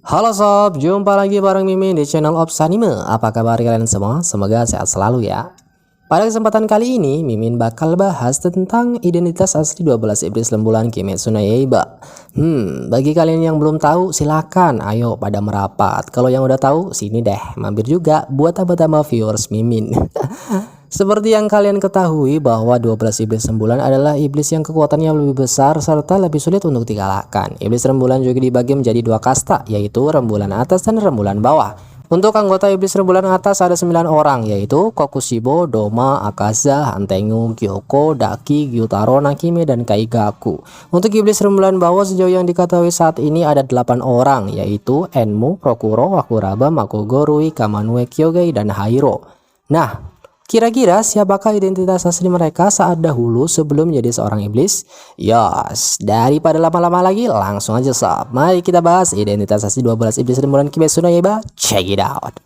Halo sob, jumpa lagi bareng Mimin di channel Ops Anime. Apa kabar kalian semua? Semoga sehat selalu ya. Pada kesempatan kali ini, Mimin bakal bahas tentang identitas asli 12 iblis rembulan Kimetsu no Yaiba. Bagi kalian yang belum tahu, silakan ayo pada merapat. Kalau yang udah tahu, sini deh, mampir juga buat tambah-tambah viewers Mimin. Seperti yang kalian ketahui bahwa 12 iblis rembulan adalah iblis yang kekuatannya lebih besar serta lebih sulit untuk dikalahkan. Iblis rembulan juga dibagi menjadi dua kasta, yaitu rembulan atas dan rembulan bawah. Untuk anggota iblis rembulan atas ada 9 orang, yaitu Kokushibo, Doma, Akaza, Hantengu, Kyoko, Daki, Gyutaro, Nakime, dan Kaigaku. Untuk iblis rembulan bawah sejauh yang diketahui saat ini ada 8 orang, yaitu Enmu, Prokuro, Wakuraba, Makogo, Rui, Kamanue, Kyogei, dan Hairo. Nah, kira-kira siapakah identitas asli mereka saat dahulu sebelum menjadi seorang iblis? Yos, daripada lama-lama lagi, langsung aja sob. Mari kita bahas identitas asli 12 iblis rembulan Kimetsu no Yaiba. Check it out.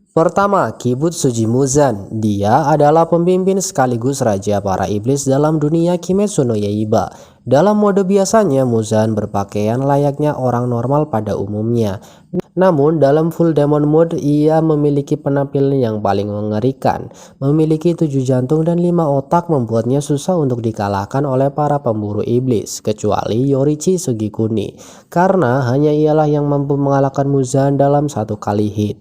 Pertama, Kibutsuji Muzan. Dia adalah pemimpin sekaligus raja para iblis dalam dunia Kimetsu no Yaiba. Dalam mode biasanya, Muzan berpakaian layaknya orang normal pada umumnya. Namun dalam full demon mode ia memiliki penampilan yang paling mengerikan. Memiliki 7 jantung dan 5 otak membuatnya susah untuk dikalahkan oleh para pemburu iblis, kecuali Yorichi Sugikuni, karena hanya ialah yang mampu mengalahkan Muzan dalam satu kali hit.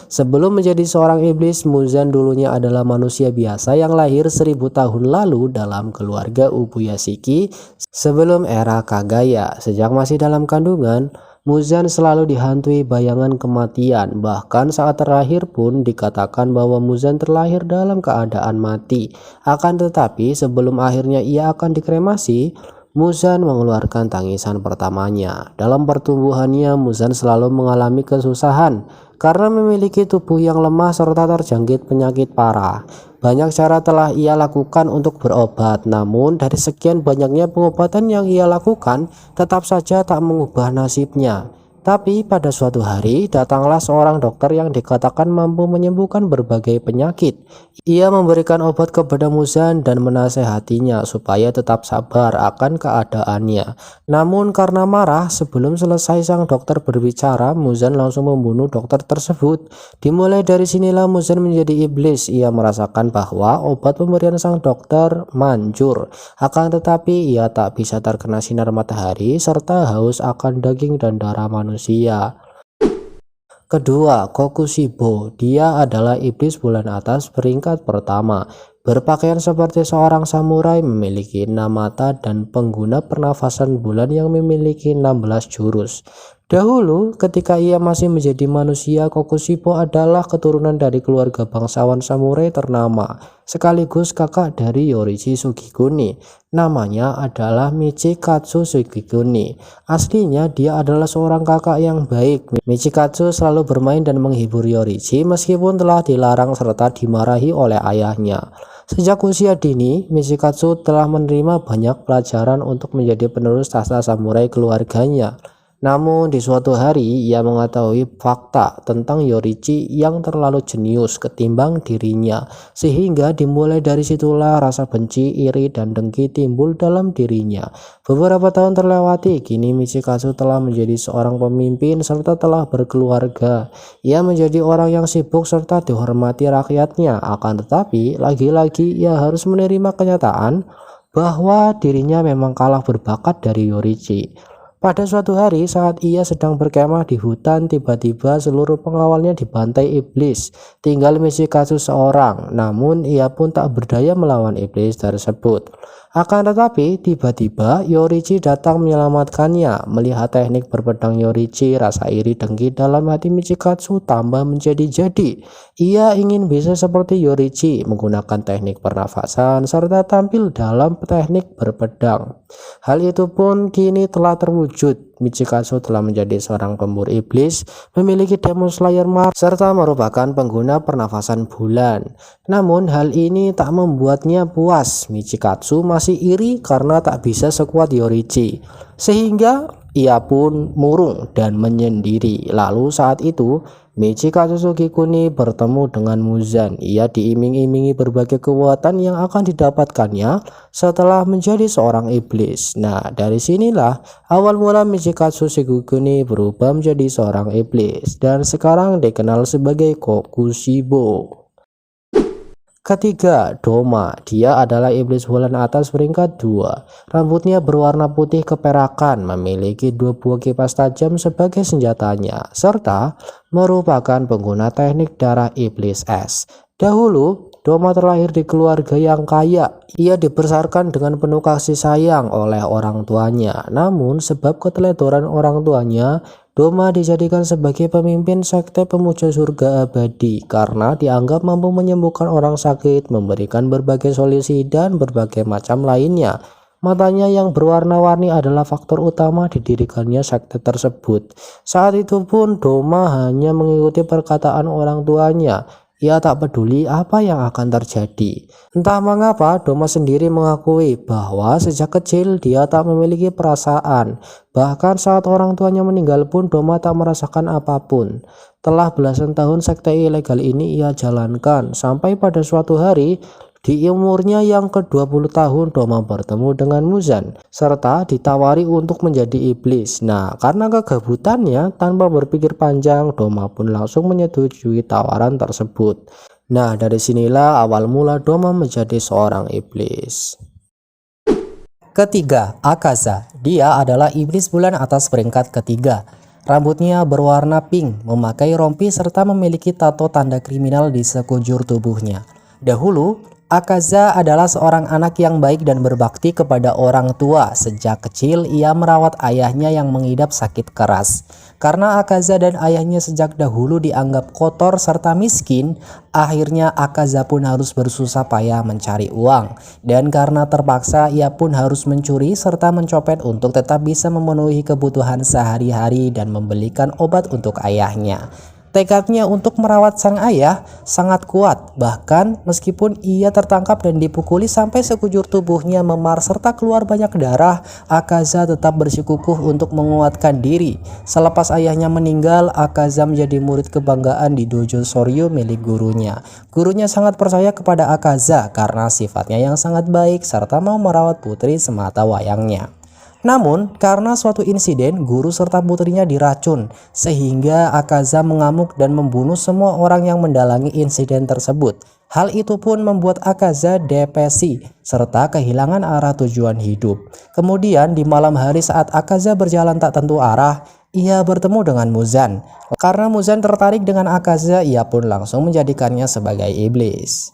Sebelum menjadi seorang iblis, Muzan dulunya adalah manusia biasa yang lahir 1000 tahun lalu dalam keluarga Ubuyashiki sebelum era Kagaya. Sejak masih dalam kandungan, Muzan selalu dihantui bayangan kematian. Bahkan saat terakhir pun dikatakan bahwa Muzan terlahir dalam keadaan mati. Akan tetapi sebelum akhirnya ia akan dikremasi, Muzan mengeluarkan tangisan pertamanya. Dalam pertumbuhannya, Muzan selalu mengalami kesusahan karena memiliki tubuh yang lemah serta terjangkit penyakit parah. Banyak cara telah ia lakukan untuk berobat, namun dari sekian banyaknya pengobatan yang ia lakukan, tetap saja tak mengubah nasibnya. Tapi pada suatu hari datanglah seorang dokter yang dikatakan mampu menyembuhkan berbagai penyakit. Ia memberikan obat kepada Muzan dan menasehatinya supaya tetap sabar akan keadaannya. Namun karena marah, sebelum selesai sang dokter berbicara, Muzan langsung membunuh dokter tersebut. Dimulai dari sinilah Muzan menjadi iblis. Ia merasakan bahwa obat pemberian sang dokter manjur. Akan tetapi ia tak bisa terkena sinar matahari serta haus akan daging dan darah manusia. Kedua, Kokushibo. Dia adalah iblis bulan atas peringkat pertama. Berpakaian seperti seorang samurai, memiliki 6 mata dan pengguna pernafasan bulan yang memiliki 16 jurus. Dahulu ketika ia masih menjadi manusia, Kokushibo adalah keturunan dari keluarga bangsawan samurai ternama, sekaligus kakak dari Yorichi Sugikuni. Namanya adalah Michikatsu Sugikuni. Aslinya dia adalah seorang kakak yang baik. Michikatsu selalu bermain dan menghibur Yorichi meskipun telah dilarang serta dimarahi oleh ayahnya. Sejak usia dini, Michikatsu telah menerima banyak pelajaran untuk menjadi penerus tahta samurai keluarganya. Namun di suatu hari ia mengetahui fakta tentang Yorichi yang terlalu jenius ketimbang dirinya, sehingga dimulai dari situlah rasa benci, iri, dan dengki timbul dalam dirinya. Beberapa tahun terlewati, kini Michikatsu telah menjadi seorang pemimpin serta telah berkeluarga. Ia menjadi orang yang sibuk serta dihormati rakyatnya. Akan tetapi lagi-lagi ia harus menerima kenyataan bahwa dirinya memang kalah berbakat dari Yorichi. Pada suatu hari saat ia sedang berkemah di hutan, tiba-tiba seluruh pengawalnya dibantai iblis. Tinggal Michikatsu seorang, namun ia pun tak berdaya melawan iblis tersebut. Akan tetapi tiba-tiba Yorichi datang menyelamatkannya. Melihat teknik berpedang Yorichi, rasa iri dengki dalam hati Michikatsu tambah menjadi-jadi. Ia ingin bisa seperti Yorichi, menggunakan teknik pernafasan serta tampil dalam teknik berpedang. Hal itu pun kini telah terwujud. Michikatsu telah menjadi seorang pemburu iblis, memiliki Demon Slayer Mark, serta merupakan pengguna pernafasan bulan. Namun hal ini tak membuatnya puas. Michikatsu masih iri karena tak bisa sekuat Yorichi. Sehingga ia pun murung dan menyendiri. Lalu saat itu Michika Tsuki Kuni bertemu dengan Muzan. Ia diiming-imingi berbagai kekuatan yang akan didapatkannya setelah menjadi seorang iblis. Nah, dari sinilah awal mula Michika Tsuki Kuni berubah menjadi seorang iblis dan sekarang dikenal sebagai Kokushibo. Ketiga, Doma. Dia adalah iblis bulan atas peringkat 2. Rambutnya berwarna putih keperakan, memiliki 2 buah kipas tajam sebagai senjatanya, serta merupakan pengguna teknik darah iblis es. Dahulu, Doma terlahir di keluarga yang kaya. Ia dibesarkan dengan penuh kasih sayang oleh orang tuanya. Namun, sebab keteledoran orang tuanya, Doma dijadikan sebagai pemimpin sekte pemuja surga abadi karena dianggap mampu menyembuhkan orang sakit, memberikan berbagai solusi, dan berbagai macam lainnya. Matanya yang berwarna-warni adalah faktor utama didirikannya sekte tersebut. Saat itu pun Doma hanya mengikuti perkataan orang tuanya. Ia tak peduli apa yang akan terjadi. Entah mengapa Doma sendiri mengakui bahwa sejak kecil dia tak memiliki perasaan. Bahkan saat orang tuanya meninggal pun Doma tak merasakan apapun. Telah belasan tahun sekte ilegal ini ia jalankan sampai pada suatu hari di umurnya yang ke-20 tahun Doma bertemu dengan Muzan serta ditawari untuk menjadi iblis. Nah, karena kegabutannya tanpa berpikir panjang Doma pun langsung menyetujui tawaran tersebut. Nah, dari sinilah awal mula Doma menjadi seorang iblis. Ketiga, Akaza. Dia adalah iblis bulan atas peringkat ketiga. Rambutnya berwarna pink, memakai rompi serta memiliki tato tanda kriminal di sekujur tubuhnya. Dahulu, Akaza adalah seorang anak yang baik dan berbakti kepada orang tua. Sejak kecil ia merawat ayahnya yang mengidap sakit keras. Karena Akaza dan ayahnya sejak dahulu dianggap kotor serta miskin, akhirnya Akaza pun harus bersusah payah mencari uang. Dan karena terpaksa ia pun harus mencuri serta mencopet untuk tetap bisa memenuhi kebutuhan sehari-hari dan membelikan obat untuk ayahnya. Tekadnya untuk merawat sang ayah sangat kuat, bahkan meskipun ia tertangkap dan dipukuli sampai sekujur tubuhnya memar serta keluar banyak darah, Akaza tetap bersikukuh untuk menguatkan diri. Selepas ayahnya meninggal, Akaza menjadi murid kebanggaan di dojo Soryu milik gurunya. Gurunya sangat percaya kepada Akaza karena sifatnya yang sangat baik serta mau merawat putri semata wayangnya. Namun, karena suatu insiden, guru serta putrinya diracun, sehingga Akaza mengamuk dan membunuh semua orang yang mendalangi insiden tersebut. Hal itu pun membuat Akaza depresi, serta kehilangan arah tujuan hidup. Kemudian, di malam hari saat Akaza berjalan tak tentu arah, ia bertemu dengan Muzan. Karena Muzan tertarik dengan Akaza, ia pun langsung menjadikannya sebagai iblis.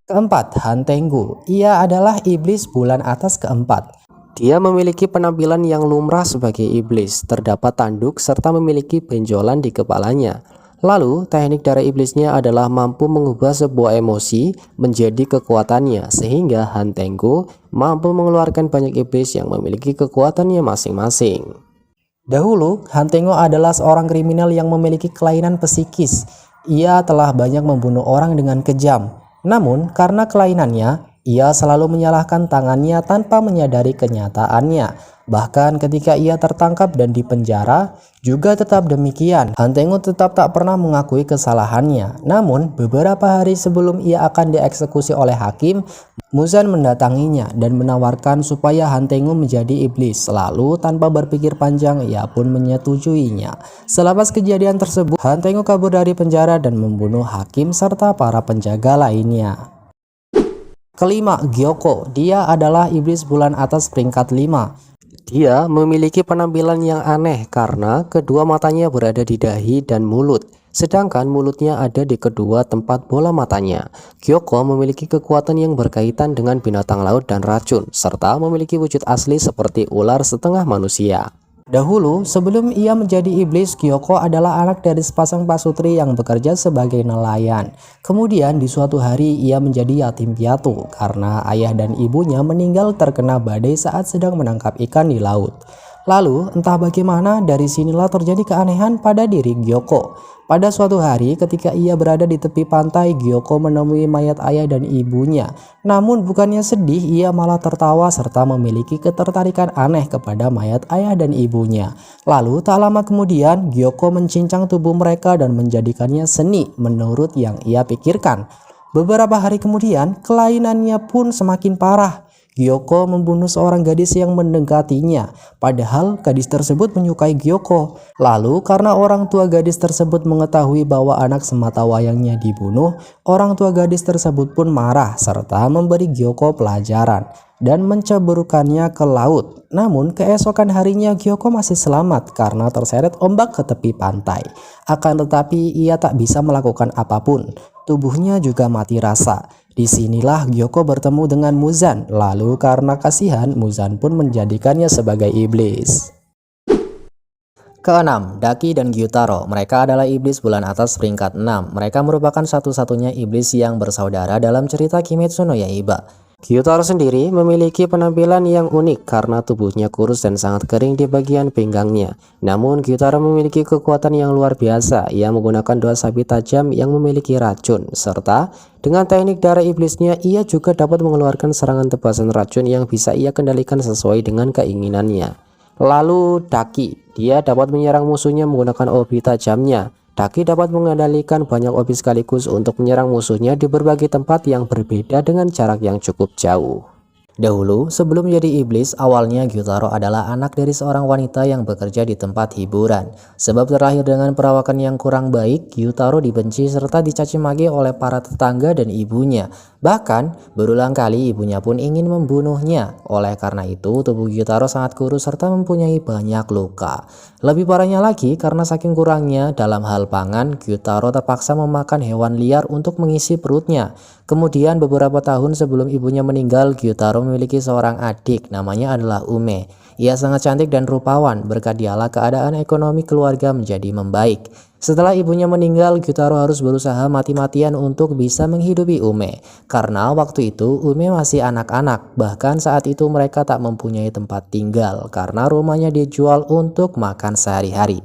Keempat, Hantengu. Ia adalah iblis bulan atas keempat. Dia memiliki penampilan yang lumrah sebagai iblis, terdapat tanduk serta memiliki benjolan di kepalanya. Lalu, teknik darah iblisnya adalah mampu mengubah sebuah emosi menjadi kekuatannya, sehingga Hantengu mampu mengeluarkan banyak iblis yang memiliki kekuatannya masing-masing. Dahulu, Hantengu adalah seorang kriminal yang memiliki kelainan psikis. Ia telah banyak membunuh orang dengan kejam. Namun, karena kelainannya, ia selalu menyalahkan tangannya tanpa menyadari kenyataannya. Bahkan ketika ia tertangkap dan dipenjara, juga tetap demikian. Hantengu tetap tak pernah mengakui kesalahannya. Namun, beberapa hari sebelum ia akan dieksekusi oleh hakim, Muzan mendatanginya dan menawarkan supaya Hantengu menjadi iblis. Lalu, tanpa berpikir panjang, ia pun menyetujuinya. Selepas kejadian tersebut, Hantengu kabur dari penjara dan membunuh hakim serta para penjaga lainnya. Kelima, Gyoko. Dia adalah iblis bulan atas peringkat 5. Dia memiliki penampilan yang aneh karena kedua matanya berada di dahi dan mulut, sedangkan mulutnya ada di kedua tempat bola matanya. Gyoko memiliki kekuatan yang berkaitan dengan binatang laut dan racun, serta memiliki wujud asli seperti ular setengah manusia. Dahulu, sebelum ia menjadi iblis, Gyoko adalah anak dari sepasang pasutri yang bekerja sebagai nelayan. Kemudian di suatu hari ia menjadi yatim piatu karena ayah dan ibunya meninggal terkena badai saat sedang menangkap ikan di laut. Lalu, entah bagaimana dari sinilah terjadi keanehan pada diri Gyoko. Pada suatu hari ketika ia berada di tepi pantai, Gyoko menemui mayat ayah dan ibunya. Namun bukannya sedih, ia malah tertawa serta memiliki ketertarikan aneh kepada mayat ayah dan ibunya. Lalu tak lama kemudian Gyoko mencincang tubuh mereka dan menjadikannya seni menurut yang ia pikirkan. Beberapa hari kemudian kelainannya pun semakin parah. Gyoko membunuh seorang gadis yang mendekatinya, padahal gadis tersebut menyukai Gyoko. Lalu karena orang tua gadis tersebut mengetahui bahwa anak sematawayangnya dibunuh, orang tua gadis tersebut pun marah serta memberi Gyoko pelajaran dan menceburkannya ke laut. Namun keesokan harinya Gyoko masih selamat karena terseret ombak ke tepi pantai. Akan tetapi ia tak bisa melakukan apapun. Tubuhnya juga mati rasa. Disinilah Gyoko bertemu dengan Muzan. Lalu karena kasihan, Muzan pun menjadikannya sebagai iblis. Keenam, Daki dan Gyutaro. Mereka adalah iblis bulan atas peringkat 6. Mereka merupakan satu-satunya iblis yang bersaudara dalam cerita Kimetsu no Yaiba. Gyutaro sendiri memiliki penampilan yang unik karena tubuhnya kurus dan sangat kering di bagian pinggangnya. Namun Gyutaro memiliki kekuatan yang luar biasa. Ia menggunakan 2 sabit tajam yang memiliki racun, serta dengan teknik darah iblisnya ia juga dapat mengeluarkan serangan tebasan racun yang bisa ia kendalikan sesuai dengan keinginannya. Lalu Daki, dia dapat menyerang musuhnya menggunakan obi tajamnya. Daki dapat mengendalikan banyak obi sekaligus untuk menyerang musuhnya di berbagai tempat yang berbeda dengan jarak yang cukup jauh. Dahulu, sebelum menjadi iblis, awalnya Gyutaro adalah anak dari seorang wanita yang bekerja di tempat hiburan. Sebab terlahir dengan perawakan yang kurang baik, Gyutaro dibenci serta dicaci maki oleh para tetangga dan ibunya. Bahkan, berulang kali ibunya pun ingin membunuhnya. Oleh karena itu, tubuh Gyutaro sangat kurus serta mempunyai banyak luka. Lebih parahnya lagi, karena saking kurangnya dalam hal pangan, Gyutaro terpaksa memakan hewan liar untuk mengisi perutnya. Kemudian beberapa tahun sebelum ibunya meninggal, Gyutaro memiliki seorang adik, namanya adalah Ume. Ia sangat cantik dan rupawan, berkat dialah keadaan ekonomi keluarga menjadi membaik. Setelah ibunya meninggal, Gyutaro harus berusaha mati-matian untuk bisa menghidupi Ume. Karena waktu itu Ume masih anak-anak, bahkan saat itu mereka tak mempunyai tempat tinggal karena rumahnya dijual untuk makan sehari-hari.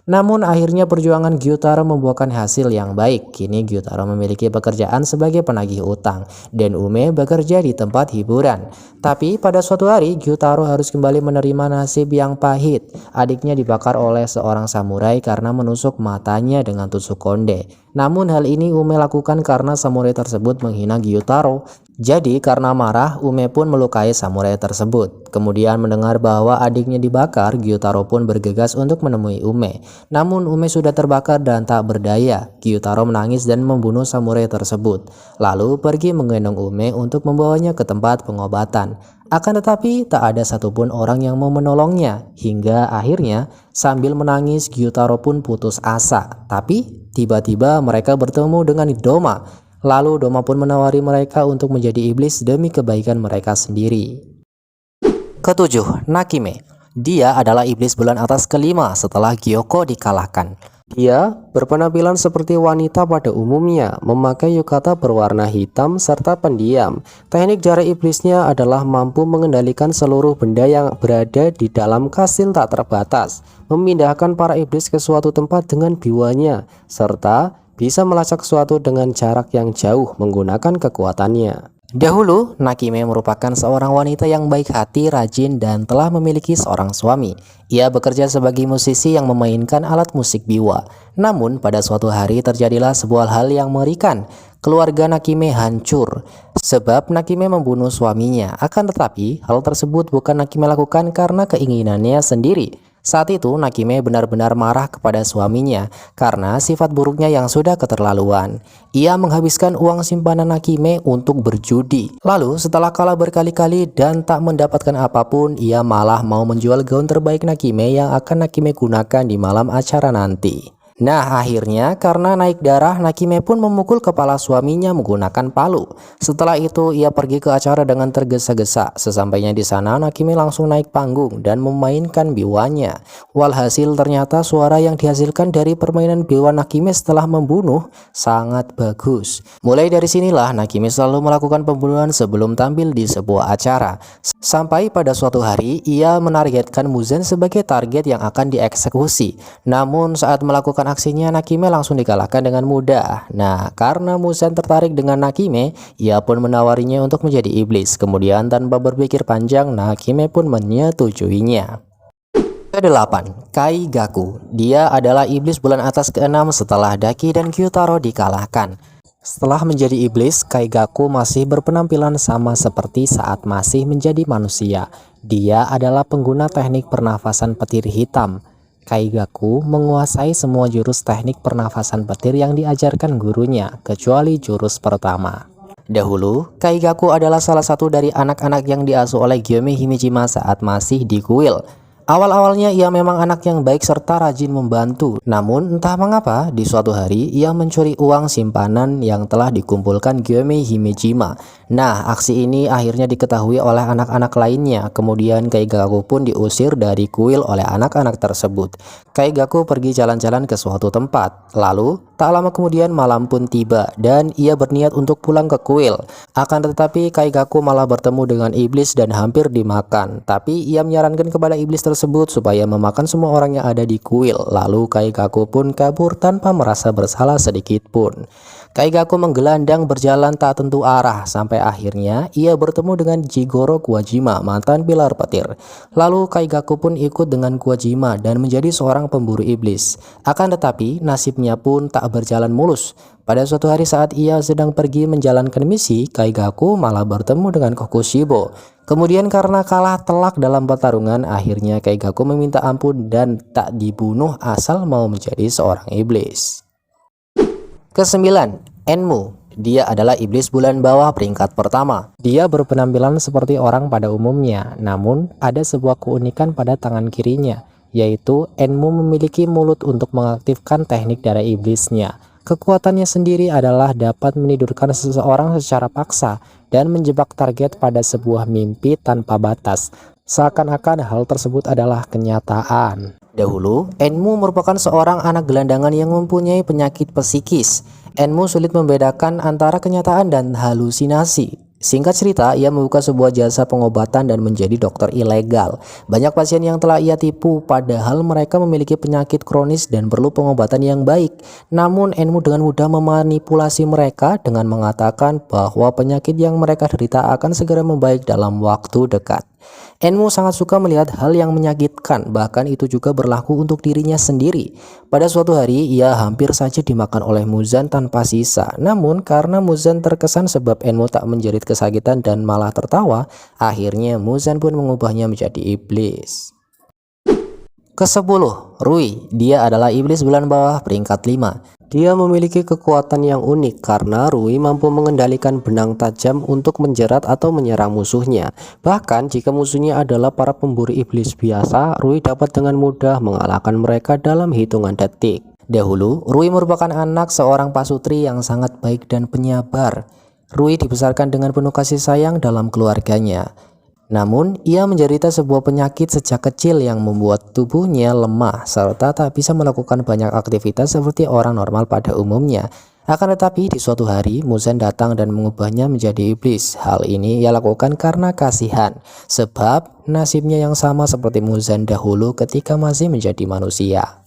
Namun akhirnya perjuangan Gyutaro membuahkan hasil yang baik. Kini Gyutaro memiliki pekerjaan sebagai penagih utang dan Ume bekerja di tempat hiburan. Tapi pada suatu hari Gyutaro harus kembali menerima nasib yang pahit. Adiknya dibakar oleh seorang samurai karena menusuk matanya dengan tusuk konde. Namun hal ini Ume lakukan karena samurai tersebut menghina Gyutaro. Jadi karena marah, Ume pun melukai samurai tersebut. Kemudian mendengar bahwa adiknya dibakar, Gyutaro pun bergegas untuk menemui Ume. Namun Ume sudah terbakar dan tak berdaya. Gyutaro menangis dan membunuh samurai tersebut. Lalu pergi menggendong Ume untuk membawanya ke tempat pengobatan. Akan tetapi tak ada satupun orang yang mau menolongnya. Hingga akhirnya sambil menangis Gyutaro pun putus asa. Tapi tiba-tiba mereka bertemu dengan Doma. Lalu Doma pun menawari mereka untuk menjadi iblis demi kebaikan mereka sendiri. Ketujuh, Nakime. Dia adalah iblis bulan atas kelima setelah Gyoko dikalahkan. Dia berpenampilan seperti wanita pada umumnya, memakai yukata berwarna hitam serta pendiam. Teknik darah iblisnya adalah mampu mengendalikan seluruh benda yang berada di dalam kastil tak terbatas, memindahkan para iblis ke suatu tempat dengan biwanya, serta bisa melacak sesuatu dengan jarak yang jauh menggunakan kekuatannya. Dahulu, Nakime merupakan seorang wanita yang baik hati, rajin, dan telah memiliki seorang suami. Ia bekerja sebagai musisi yang memainkan alat musik biwa. Namun, pada suatu hari terjadilah sebuah hal yang mengerikan. Keluarga Nakime hancur sebab Nakime membunuh suaminya. Akan tetapi, hal tersebut bukan Nakime lakukan karena keinginannya sendiri. Saat itu Nakime benar-benar marah kepada suaminya karena sifat buruknya yang sudah keterlaluan. Ia menghabiskan uang simpanan Nakime untuk berjudi. Lalu setelah kalah berkali-kali dan tak mendapatkan apapun, ia malah mau menjual gaun terbaik Nakime yang akan Nakime gunakan di malam acara nanti. Nah akhirnya karena naik darah, Nakime pun memukul kepala suaminya menggunakan palu. Setelah itu ia pergi ke acara dengan tergesa-gesa. Sesampainya di sana Nakime langsung naik panggung dan memainkan biwanya. Walhasil ternyata suara yang dihasilkan dari permainan biwa Nakime setelah membunuh sangat bagus. Mulai dari sinilah Nakime selalu melakukan pembunuhan sebelum tampil di sebuah acara. Sampai pada suatu hari ia menargetkan Muzan sebagai target yang akan dieksekusi. Namun saat melakukan melakukan aksinya, Nakime langsung dikalahkan dengan mudah. Nah, karena Muzan tertarik dengan Nakime, ia pun menawarinya untuk menjadi iblis. Kemudian tanpa berpikir panjang, Nakime pun menyetujuinya. Ke-8, Kaigaku. Dia adalah iblis bulan atas ke-6 setelah Daki dan Gyutaro dikalahkan. Setelah menjadi iblis, Kaigaku masih berpenampilan sama seperti saat masih menjadi manusia. Dia adalah pengguna teknik pernafasan petir hitam. Kaigaku menguasai semua jurus teknik pernafasan petir yang diajarkan gurunya, kecuali jurus pertama. Dahulu, Kaigaku adalah salah satu dari anak-anak yang diasuh oleh Gyome Himejima saat masih di kuil. Awal-awalnya ia memang anak yang baik serta rajin membantu. Namun entah mengapa di suatu hari ia mencuri uang simpanan yang telah dikumpulkan Gyome Himejima. Nah, aksi ini akhirnya diketahui oleh anak-anak lainnya. Kemudian Kaigaku pun diusir dari kuil oleh anak-anak tersebut. Kaigaku pergi jalan-jalan ke suatu tempat. Lalu tak lama kemudian malam pun tiba dan ia berniat untuk pulang ke kuil. Akan tetapi Kaigaku malah bertemu dengan iblis dan hampir dimakan. Tapi ia menyarankan kepada iblis tersebut supaya memakan semua orang yang ada di kuil. Lalu Kaigaku pun kabur tanpa merasa bersalah sedikit pun. Kaigaku menggelandang berjalan tak tentu arah sampai akhirnya ia bertemu dengan Jigoro Kuwajima, mantan pilar petir. Lalu Kaigaku pun ikut dengan Kuwajima dan menjadi seorang pemburu iblis. Akan tetapi nasibnya pun tak berjalan mulus. Pada suatu hari saat ia sedang pergi menjalankan misi, Kaigaku malah bertemu dengan Kokushibo. Kemudian karena kalah telak dalam pertarungan, akhirnya Kaigaku meminta ampun dan tak dibunuh asal mau menjadi seorang iblis. Ke-9, Enmu. Dia adalah iblis bulan bawah peringkat pertama. Dia berpenampilan seperti orang pada umumnya, namun ada sebuah keunikan pada tangan kirinya, yaitu Enmu memiliki mulut untuk mengaktifkan teknik darah iblisnya. Kekuatannya sendiri adalah dapat menidurkan seseorang secara paksa dan menjebak target pada sebuah mimpi tanpa batas. Seakan-akan hal tersebut adalah kenyataan. Dahulu, Enmu merupakan seorang anak gelandangan yang mempunyai penyakit psikis. Enmu sulit membedakan antara kenyataan dan halusinasi. Singkat cerita, ia membuka sebuah jasa pengobatan dan menjadi dokter ilegal. Banyak pasien yang telah ia tipu padahal mereka memiliki penyakit kronis dan perlu pengobatan yang baik. Namun Enmu dengan mudah memanipulasi mereka dengan mengatakan bahwa penyakit yang mereka derita akan segera membaik dalam waktu dekat. Enmu sangat suka melihat hal yang menyakitkan, bahkan itu juga berlaku untuk dirinya sendiri. Pada suatu hari, ia hampir saja dimakan oleh Muzan tanpa sisa. Namun karena Muzan terkesan sebab Enmu tak menjerit kesakitan dan malah tertawa, akhirnya Muzan pun mengubahnya menjadi iblis. Ke-10, Rui. Dia adalah iblis bulan bawah peringkat 5. Dia memiliki kekuatan yang unik karena Rui mampu mengendalikan benang tajam untuk menjerat atau menyerang musuhnya. Bahkan jika musuhnya adalah para pemburu iblis biasa, Rui dapat dengan mudah mengalahkan mereka dalam hitungan detik. Dahulu, Rui merupakan anak seorang pasutri yang sangat baik dan penyabar. Rui dibesarkan dengan penuh kasih sayang dalam keluarganya. Namun, ia menderita sebuah penyakit sejak kecil yang membuat tubuhnya lemah serta tak bisa melakukan banyak aktivitas seperti orang normal pada umumnya. Akan tetapi di suatu hari, Muzan datang dan mengubahnya menjadi iblis. Hal ini ia lakukan karena kasihan, sebab nasibnya yang sama seperti Muzan dahulu ketika masih menjadi manusia.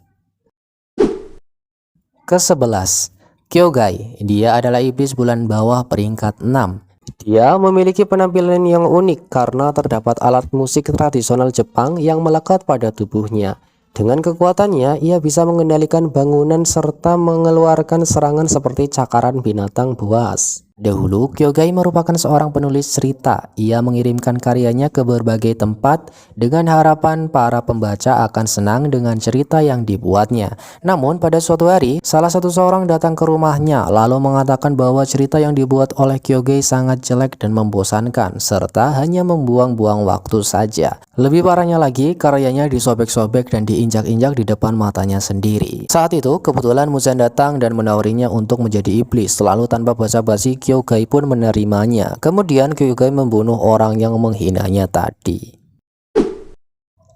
Ke-11, Kyogai. Dia adalah iblis bulan bawah peringkat 6. Dia memiliki penampilan yang unik karena terdapat alat musik tradisional Jepang yang melekat pada tubuhnya. Dengan kekuatannya, ia bisa mengendalikan bangunan serta mengeluarkan serangan seperti cakaran binatang buas. Dahulu, Kyogai merupakan seorang penulis cerita. Ia mengirimkan karyanya ke berbagai tempat dengan harapan para pembaca akan senang dengan cerita yang dibuatnya. Namun, pada suatu hari, salah satu seorang datang ke rumahnya lalu mengatakan bahwa cerita yang dibuat oleh Kyogai sangat jelek dan membosankan, serta hanya membuang-buang waktu saja. Lebih parahnya lagi, karyanya disobek-sobek dan diinjak-injak di depan matanya sendiri. Saat itu, kebetulan Muzan datang dan menawarinya untuk menjadi iblis. Lalu tanpa basa-basi, Kyogai pun menerimanya. Kemudian Kyogai membunuh orang yang menghinanya tadi.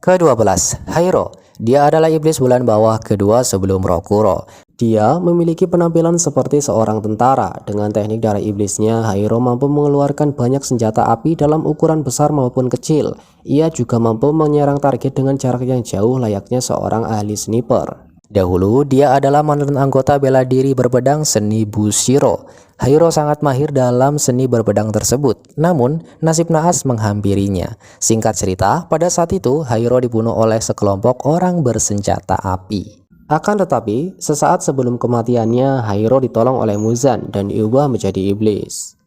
Ke-12, Hairo. Dia adalah iblis bulan bawah kedua sebelum Rokuro. Dia memiliki penampilan seperti seorang tentara. Dengan teknik darah iblisnya, Hairo mampu mengeluarkan banyak senjata api dalam ukuran besar maupun kecil. Ia juga mampu menyerang target dengan jarak yang jauh layaknya seorang ahli sniper. Dahulu, dia adalah mantan anggota bela diri berpedang seni Bushiro. Hayuro sangat mahir dalam seni berpedang tersebut, namun nasib naas menghampirinya. Singkat cerita, pada saat itu Hayuro dibunuh oleh sekelompok orang bersenjata api. Akan tetapi, sesaat sebelum kematiannya, Hayuro ditolong oleh Muzan dan diubah menjadi iblis.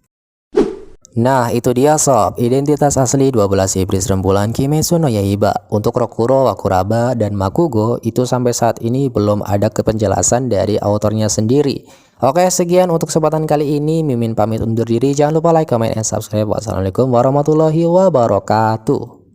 Nah, itu dia sob, identitas asli 12 iblis rembulan Kimetsu no Yaiba. Untuk Rokuro, Wakuraba, dan Makugo itu sampai saat ini belum ada penjelasan dari autornya sendiri. Oke, sekian untuk kesempatan kali ini. Mimin pamit undur diri. Jangan lupa like, comment, and subscribe. Wassalamualaikum warahmatullahi wabarakatuh.